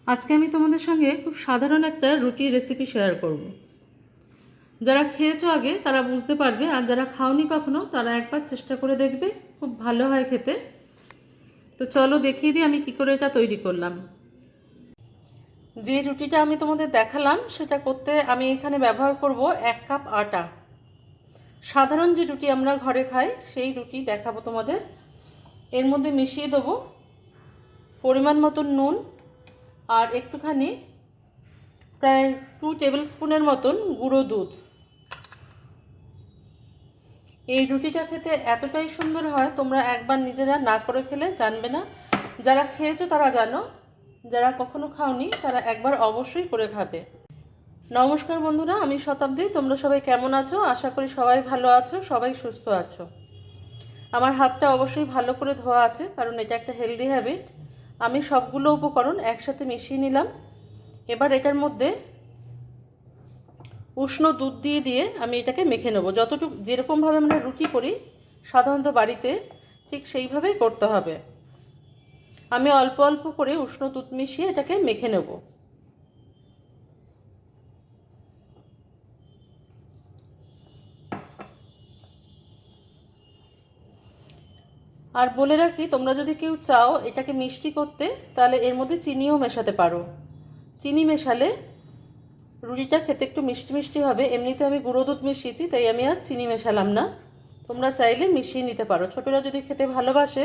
আজকে আমি তোমাদের সঙ্গে খুব সাধারণ একটা রুটি রেসিপি শেয়ার করব। যারা খেয়েছো আগে তারা বুঝতে পারবে, আর যারা খাওনি কখনো তারা একবার চেষ্টা করে দেখবে, খুব ভালো হয় খেতে। তো চলো দেখিয়ে দিই আমি কী করে এটা তৈরি করলাম। যে রুটিটা আমি তোমাদের দেখালাম সেটা করতে আমি এখানে ব্যবহার করব 1 কাপ আটা। সাধারণ যে রুটি আমরা ঘরে খাই সেই রুটি দেখাবো তোমাদের। এর মধ্যে মিশিয়ে দেবো পরিমাণ মতন নুন আর একটুখানি প্রায় 2 টেবিল স্পুনের মতন গুঁড়ো দুধ। এই রুটিটা খেতে এতটাই সুন্দর হয়, তোমরা একবার নিজেরা না করে খেলে জানবে না। যারা খেয়েছো তারা জানো, যারা কখনো খাওনি তারা একবার অবশ্যই করে খাবে। নমস্কার বন্ধুরা, আমি শতাব্দী। তোমরা সবাই কেমন আছো? আশা করি সবাই ভালো আছো, সবাই সুস্থ আছো। আমার হাতটা অবশ্যই ভালো করে ধোয়া আছে, কারণ এটা একটা হেলদি হ্যাবিট। আমি সবগুলো উপকরণ একসাথে মিশিয়ে নিলাম। এবার এটার মধ্যে উষ্ণ দুধ দিয়ে আমি এটাকে মেখে নেব। যতটুকু যেরকমভাবে আমরা রুটি করি সাধারণত বাড়িতে, ঠিক সেইভাবেই করতে হবে। আমি অল্প অল্প করে উষ্ণ দুধ মিশিয়ে এটাকে মেখে নেব। আর বলে রাখি, তোমরা যদি কেউ চাও এটাকে মিষ্টি করতে, তাহলে এর মধ্যে চিনিও মেশাতে পারো। চিনি মেশালে রুটিটা খেতে একটু মিষ্টি মিষ্টি হবে। এমনিতে আমি গুঁড়ো দুধ মিশিয়েছি, তাই আমি আর চিনি মেশালাম না। তোমরা চাইলে মিশিয়ে নিতে পারো। ছোটরা যদি খেতে ভালোবাসে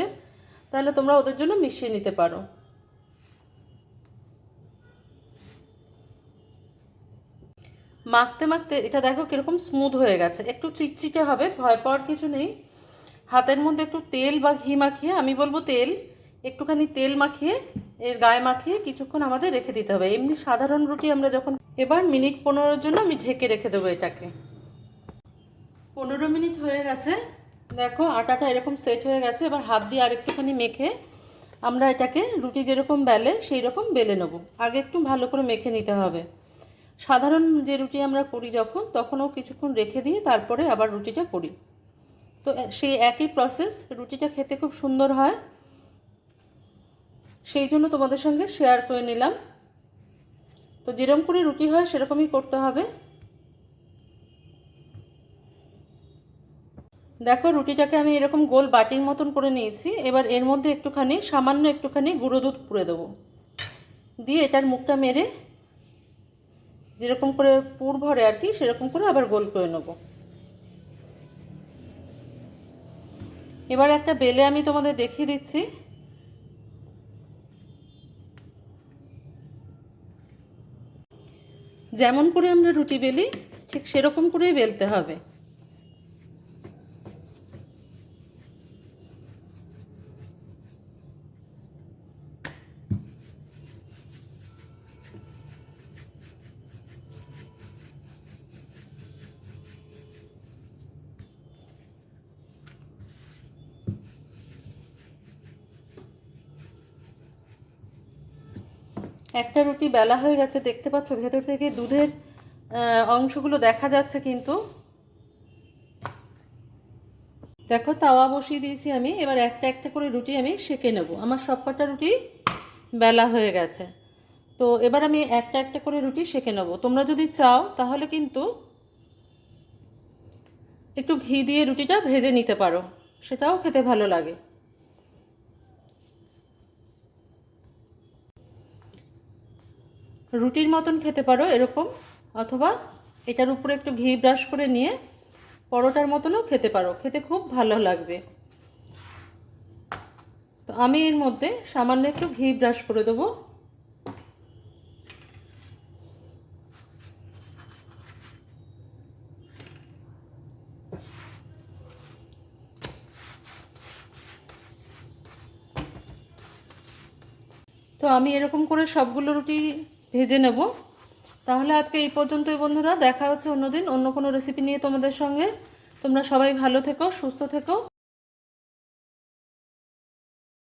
তাহলে তোমরা ওদের জন্য মিশিয়ে নিতে পারো। মাখতে মাখতে এটা দেখো কীরকম স্মুথ হয়ে গেছে। একটু চিটচিটে হবে, ভয় পাওয়ার কিছু নেই। হাতের মধ্যে একটু তেল বা ঘি মাখিয়ে, আমি বলবো তেল, একটুখানি তেল মাখিয়ে এর গায়ে মাখিয়ে কিছুক্ষণ আমাদের রেখে দিতে হবে। এমনি সাধারণ রুটি আমরা যখন, এবার মিনিট 15-এর জন্য আমি ঢেকে রেখে দেবো এটাকে। 15 মিনিট হয়ে গেছে। দেখো আটাটা এরকম সেট হয়ে গেছে। এবার হাত দিয়ে আর একটুখানি মেখে আমরা এটাকে রুটি যেরকম বেলে সেই রকম বেলে নেব। আগে একটু ভালো করে মেখে নিতে হবে। সাধারণ যে রুটি আমরা করি তখনও কিছুক্ষণ রেখে দিয়ে তারপরে আবার রুটিটা করি। তো সেই একই প্রসেস, রুটিটা খেতে খুব সুন্দর হয়, সেই জন্য তোমাদের সঙ্গে শেয়ার করে নিলাম। তো যেরকম করে রুটি হয় সেরকমই করতে হবে। দেখো রুটিটাকে আমি এরকম গোল বাটির মতন করে নিয়েছি। এবার এর মধ্যে সামান্য একটুখানি গুঁড়ো দুধ পুড়ে দেবো, দিয়ে এটার মুখটা মেরে যেরকম করে পুর ভরে আর কি, সেরকম করে আবার গোল করে নেব। এবার একটা বেলে আমি তোমাদের দেখিয়ে দিচ্ছি। যেমন করে আমরা রুটি বেলি ঠিক সেরকম করেই বেলতে হবে। একটা রুটি বেলা হয়ে গেছে, দেখতে পাচ্ছ ভেতর থেকে দুধের অংশগুলো দেখা যাচ্ছে। কিন্তু দেখো তাওয়া বসিয়ে দিয়েছি আমি। এবার একটা একটা করে রুটি আমি সেঁকে নেব। আমার সবকটা রুটি বেলা হয়ে গেছে। তো এবার আমি একটা একটা করে রুটি সেঁকে নেব। তোমরা যদি চাও তাহলে কিন্তু একটু ঘি দিয়ে রুটিটা ভেজে নিতে পারো, সেটাও খেতে ভালো লাগে। রুটির মতন খেতে পারো এরকম, অথবা এটার উপরে একটু ঘি ব্রাশ করে নিয়ে পরোটার মতনও খেতে পারো, খেতে খুব ভালো লাগবে। তো আমি এর মধ্যে সামান্য একটু ঘি ব্রাশ করে দেবো। তো আমি এরকম করে সবগুলো রুটি ভেজে নেব। তাহলে আজকে এই পর্যন্তই বন্ধুরা, দেখা হচ্ছে অন্যদিন অন্য কোনো রেসিপি নিয়ে তোমাদের সঙ্গে। তোমরা সবাই ভালো থেকো, সুস্থ থেকো।